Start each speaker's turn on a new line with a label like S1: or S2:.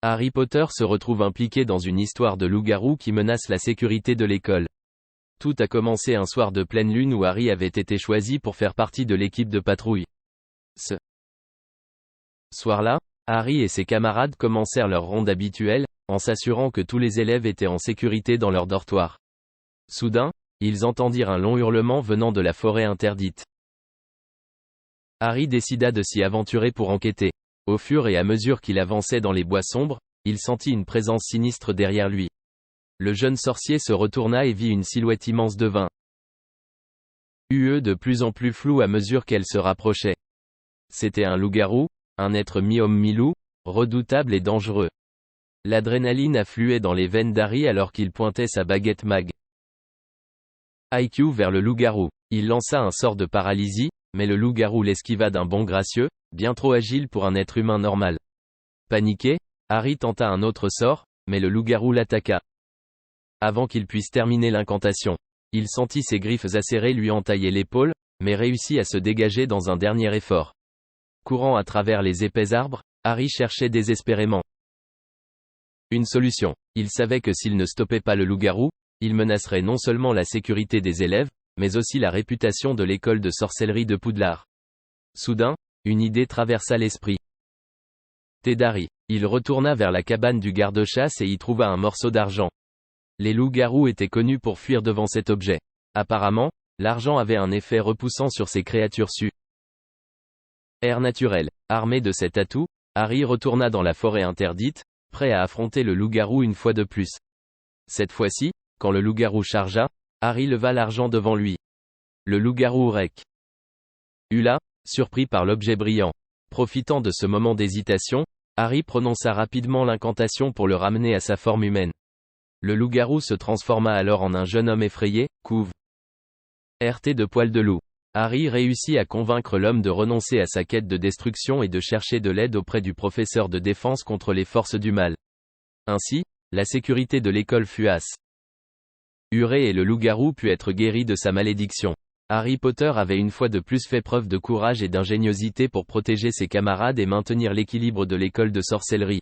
S1: Harry Potter se retrouve impliqué dans une histoire de loup-garou qui menace la sécurité de l'école. Tout a commencé un soir de pleine lune où Harry avait été choisi pour faire partie de l'équipe de patrouille. Ce soir-là, Harry et ses camarades commencèrent leur ronde habituelle, en s'assurant que tous les élèves étaient en sécurité dans leur dortoir. Soudain, ils entendirent un long hurlement venant de la forêt interdite. Harry décida de s'y aventurer pour enquêter. Au fur et à mesure qu'il avançait dans les bois sombres, il sentit une présence sinistre derrière lui. Le jeune sorcier se retourna et vit une silhouette immense de de plus en plus floue à mesure qu'elle se rapprochait. C'était un loup-garou, un être mi-homme mi-loup, redoutable et dangereux. L'adrénaline affluait dans les veines d'Harry alors qu'il pointait sa baguette mag. IQ vers le loup-garou. Il lança un sort de paralysie, mais le loup-garou l'esquiva d'un bond gracieux, bien trop agile pour un être humain normal. Paniqué, Harry tenta un autre sort, mais le loup-garou l'attaqua. Avant qu'il puisse terminer l'incantation, il sentit ses griffes acérées lui entailler l'épaule, mais réussit à se dégager dans un dernier effort. Courant à travers les épais arbres, Harry cherchait désespérément une solution. Il savait que s'il ne stoppait pas le loup-garou, il menacerait non seulement la sécurité des élèves, mais aussi la réputation de l'école de sorcellerie de Poudlard. Soudain, une idée traversa l'esprit d'Harry. Il retourna vers la cabane du garde-chasse et y trouva un morceau d'argent. Les loups-garous étaient connus pour fuir devant cet objet. Apparemment, l'argent avait un effet repoussant sur ces créatures air naturel. Armé de cet atout, Harry retourna dans la forêt interdite, prêt à affronter le loup-garou une fois de plus. Cette fois-ci, quand le loup-garou chargea, Harry leva l'argent devant lui. Le loup-garou recula, surpris par l'objet brillant. Profitant de ce moment d'hésitation, Harry prononça rapidement l'incantation pour le ramener à sa forme humaine. Le loup-garou se transforma alors en un jeune homme effrayé, couvert de poils de loup. Harry réussit à convaincre l'homme de renoncer à sa quête de destruction et de chercher de l'aide auprès du professeur de défense contre les forces du mal. Ainsi, la sécurité de l'école fut assurée et le loup-garou put être guéri de sa malédiction. Harry Potter avait une fois de plus fait preuve de courage et d'ingéniosité pour protéger ses camarades et maintenir l'équilibre de l'école de sorcellerie.